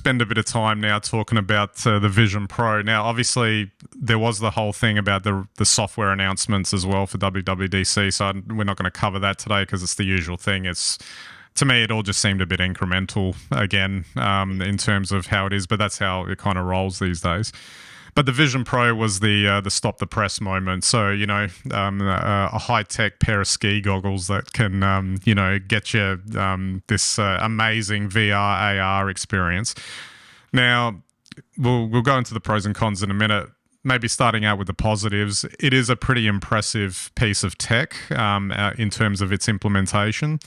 spend a bit of time now talking about the Vision Pro. Now, obviously, there was the whole thing about the software announcements as well for WWDC, so we're not going to cover that today because it's the usual thing. It's, to me, it all just seemed a bit incremental again, in terms of how it is, but that's how it kind of rolls these days. But the Vision Pro was the stop the press moment. So, a high-tech pair of ski goggles that can, get you this amazing VR, AR experience. Now, we'll go into the pros and cons in a minute. Maybe starting out with the positives, it is a pretty impressive piece of tech in terms of its implementation.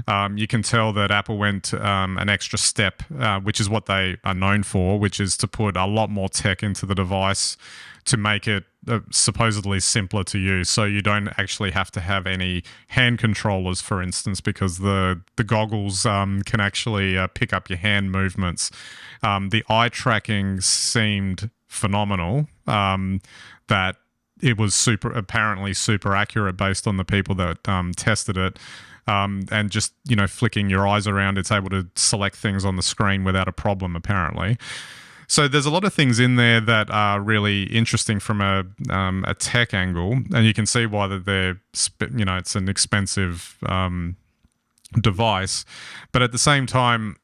You can tell that Apple went an extra step, which is what they are known for, which is to put a lot more tech into the device to make it supposedly simpler to use. So you don't actually have to have any hand controllers, for instance, because the goggles can actually pick up your hand movements. The eye tracking seemed phenomenal, that it was apparently super accurate based on the people that tested it, and just flicking your eyes around, it's able to select things on the screen without a problem apparently. So there's a lot of things in there that are really interesting from a tech angle, and you can see why that it's an expensive device, but at the same time,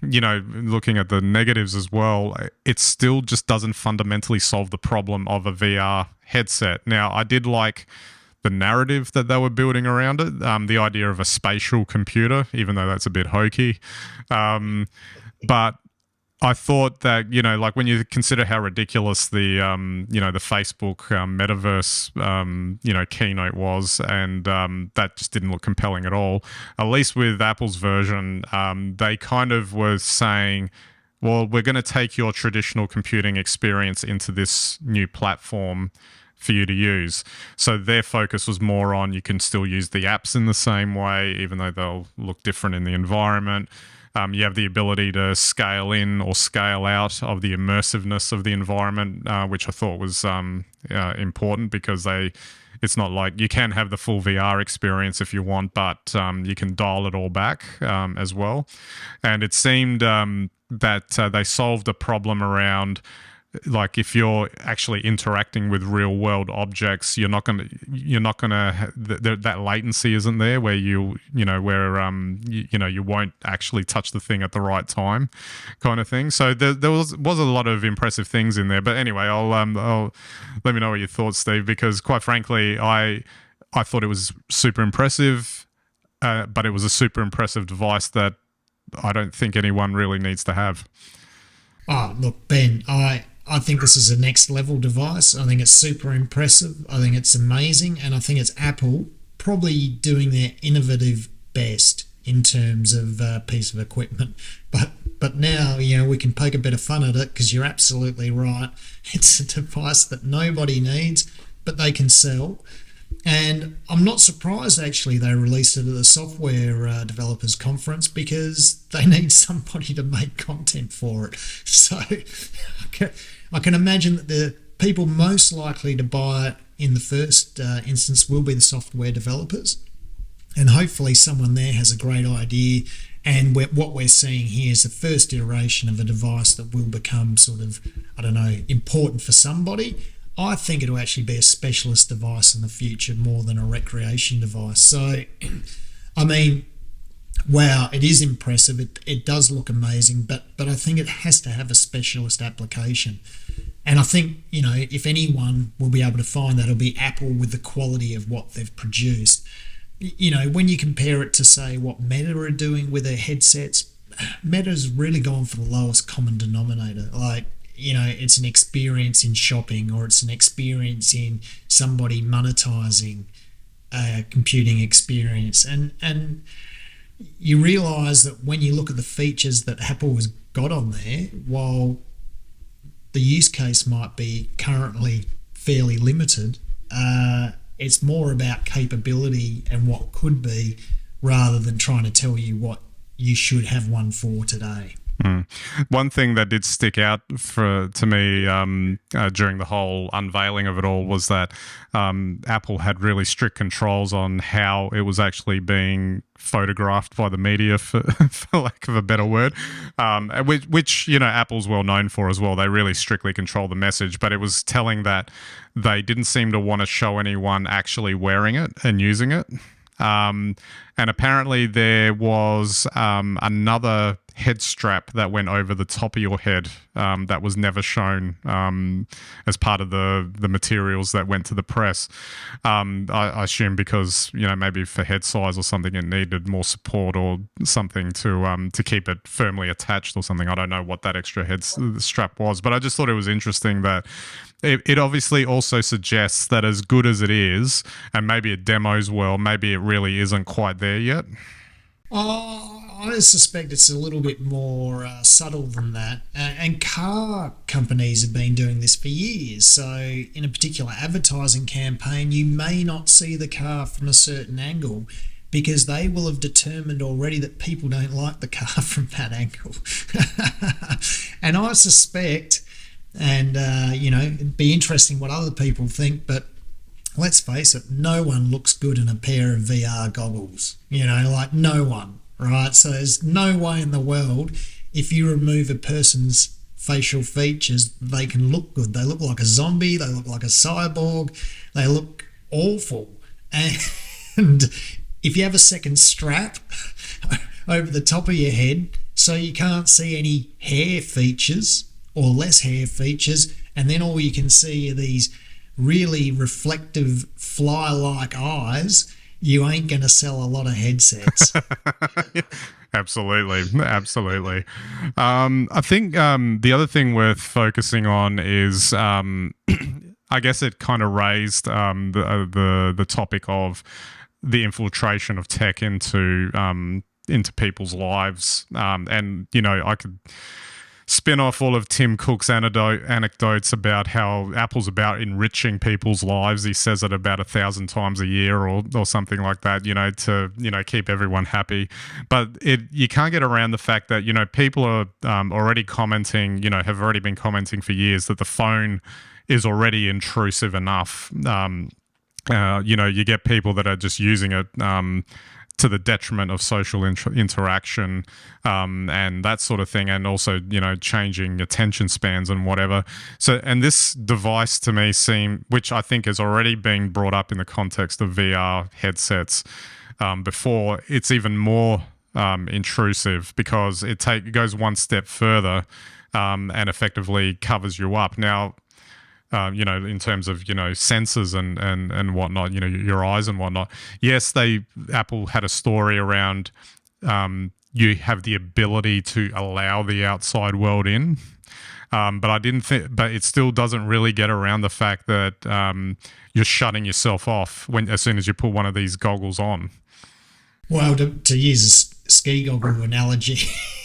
looking at the negatives as well, it still just doesn't fundamentally solve the problem of a VR headset. Now, I did like the narrative that they were building around it, the idea of a spatial computer, even though that's a bit hokey. But I thought that, when you consider how ridiculous the Facebook metaverse, keynote was, and that just didn't look compelling at all. At least with Apple's version, they kind of were saying, well, we're going to take your traditional computing experience into this new platform for you to use. So their focus was more on you can still use the apps in the same way, even though they'll look different in the environment. You have the ability to scale in or scale out of the immersiveness of the environment, which I thought was important because it's not like you can have the full VR experience if you want, but you can dial it all back as well. And it seemed that they solved a problem around, like, if you're actually interacting with real world objects, you're not gonna that latency isn't there where you won't actually touch the thing at the right time, kind of thing. So there was a lot of impressive things in there. But anyway, I'll let me know what your thoughts, Steve, because quite frankly, I thought it was super impressive, but it was a super impressive device that I don't think anyone really needs to have. Oh, look, Ben, I think this is a next level device. I think it's super impressive. I think it's amazing. And I think it's Apple probably doing their innovative best in terms of piece of equipment. But now, we can poke a bit of fun at it because you're absolutely right. It's a device that nobody needs, but they can sell. And I'm not surprised, actually, they released it at the Software Developers Conference because they need somebody to make content for it. So I can imagine that the people most likely to buy it in the first instance will be the software developers. And hopefully someone there has a great idea. And what we're seeing here is the first iteration of a device that will become sort of, important for somebody. I think it'll actually be a specialist device in the future more than a recreation device. So, wow, it is impressive. It does look amazing, but I think it has to have a specialist application. And I think, if anyone will be able to find that, it'll be Apple with the quality of what they've produced. When you compare it to, say, what Meta are doing with their headsets, Meta's really gone for the lowest common denominator. Like, it's an experience in shopping, or it's an experience in somebody monetizing a computing experience. And you realize that when you look at the features that Apple has got on there, while the use case might be currently fairly limited, it's more about capability and what could be, rather than trying to tell you what you should have one for today. One thing that did stick out to me during the whole unveiling of it all was that Apple had really strict controls on how it was actually being photographed by the media, for lack of a better word, which Apple's well known for as well. They really strictly control the message, but it was telling that they didn't seem to want to show anyone actually wearing it and using it. And apparently there was another head strap that went over the top of your head that was never shown as part of the materials that went to the press. I assume because maybe for head size or something it needed more support or something to keep it firmly attached or something. I don't know what that extra head strap was, but I just thought it was interesting that it obviously also suggests that as good as it is, and maybe it demos well, maybe it really isn't quite there yet. I suspect it's a little bit more subtle than that. And car companies have been doing this for years. So, in a particular advertising campaign, you may not see the car from a certain angle because they will have determined already that people don't like the car from that angle. And I suspect, and it'd be interesting what other people think, but let's face it, no one looks good in a pair of VR goggles. No one, right? So there's no way in the world, if you remove a person's facial features, they can look good. They look like a zombie, they look like a cyborg, they look awful. And if you have a second strap over the top of your head so you can't see any hair features or less hair features, and then all you can see are these really reflective fly-like eyes, you ain't going to sell a lot of headsets. Absolutely. I think the other thing worth focusing on is I guess it kind of raised the topic of the infiltration of tech into people's lives, and I could spin off all of Tim Cook's anecdotes about how Apple's about enriching people's lives. He says it about 1,000 times a year or something like that, to keep everyone happy. But you can't get around the fact that people are already commenting, have already been commenting for years that the phone is already intrusive enough. You get people that are just using it to the detriment of social interaction and that sort of thing, and also changing attention spans and whatever. So, and this device to me which I think has already been brought up in the context of VR headsets before, it's even more intrusive because it goes one step further and effectively covers you up. Now, in terms of, sensors and whatnot, your eyes and whatnot. Yes, Apple had a story around you have the ability to allow the outside world in. But I didn't think, but it still doesn't really get around the fact that you're shutting yourself off as soon as you put one of these goggles on. Well, to use a ski goggle analogy,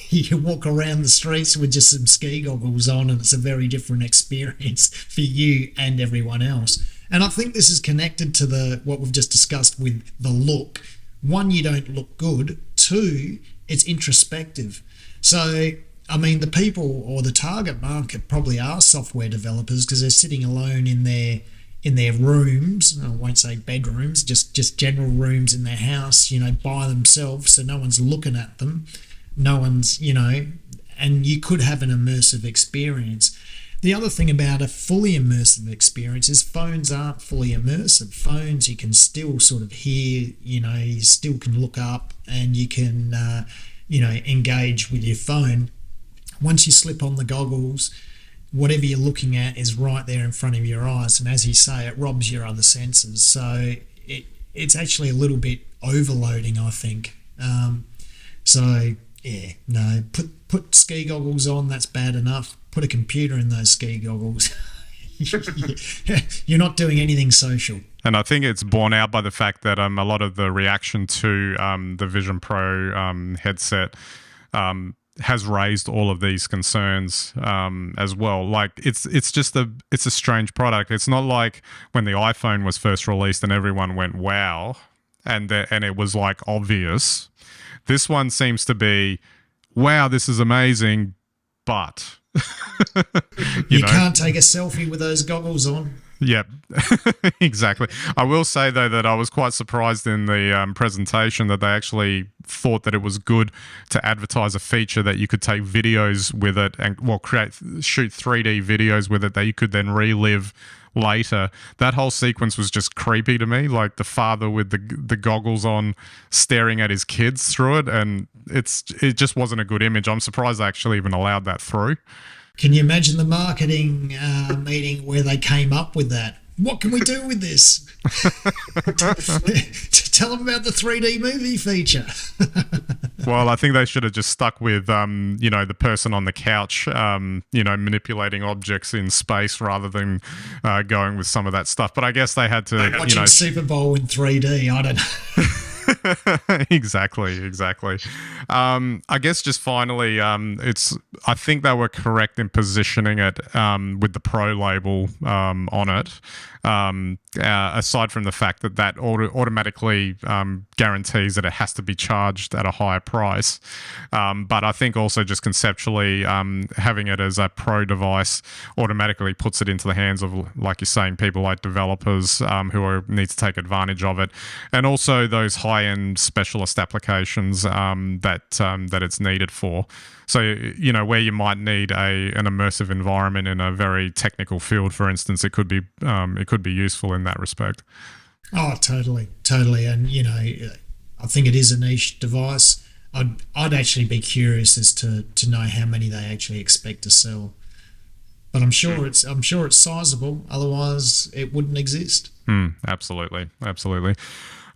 you walk around the streets with just some ski goggles on and it's a very different experience for you and everyone else. And I think this is connected to what we've just discussed with the look. One, you don't look good. Two, it's introspective. So, I mean, the people or the target market probably are software developers because they're sitting alone in their rooms. I won't say bedrooms, just general rooms in their house, by themselves, so no one's looking at them. No one's, and you could have an immersive experience. The other thing about a fully immersive experience is phones aren't fully immersive. Phones, you can still sort of hear, you still can look up and you can, engage with your phone. Once you slip on the goggles, whatever you're looking at is right there in front of your eyes. And as you say, it robs your other senses. So it's actually a little bit overloading, I think. Yeah, no, put ski goggles on, that's bad enough. Put a computer in those ski goggles. You're not doing anything social. And I think it's borne out by the fact that a lot of the reaction to the VisionPro headset has raised all of these concerns as well. Like it's a strange product. It's not like when the iPhone was first released and everyone went wow, and it was like obvious. This one seems to be wow, this is amazing, but You can't take a selfie with those goggles on. Yep, exactly. I will say, though, that I was quite surprised in the presentation that they actually thought that it was good to advertise a feature that you could take videos with it and, well, shoot 3D videos with it that you could then relive later. That whole sequence was just creepy to me, like the father with the goggles on staring at his kids through it, and it just wasn't a good image. I'm surprised they actually even allowed that through. Can you imagine the marketing meeting where they came up with that? What can we do with this? Tell them about the 3D movie feature. Well, I think they should have just stuck with, the person on the couch, manipulating objects in space rather than going with some of that stuff. But I guess they had to, watching Super Bowl in 3D. I don't know. Exactly. I guess just finally, I think they were correct in positioning it with the Pro label on it. Aside from the fact that automatically guarantees that it has to be charged at a higher price. But I think also just conceptually having it as a Pro device automatically puts it into the hands of, like you're saying, people like developers who need to take advantage of it. And also those high-end specialist applications that it's needed for. So, where you might need an immersive environment in a very technical field, for instance, it could be useful in that respect. Oh, totally. And, I think it is a niche device. I'd actually be curious as to know how many they actually expect to sell. But I'm sure it's sizable. Otherwise, it wouldn't exist. Absolutely.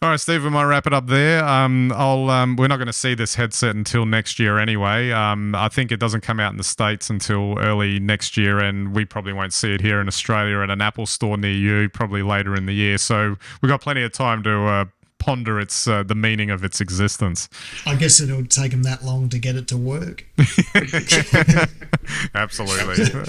All right, Steve, we might wrap it up there. We're not going to see this headset until next year anyway. I think it doesn't come out in the States until early next year, and we probably won't see it here in Australia at an Apple store near you, probably later in the year. So we've got plenty of time to ponder the meaning of its existence. I guess it'll take them that long to get it to work. Absolutely.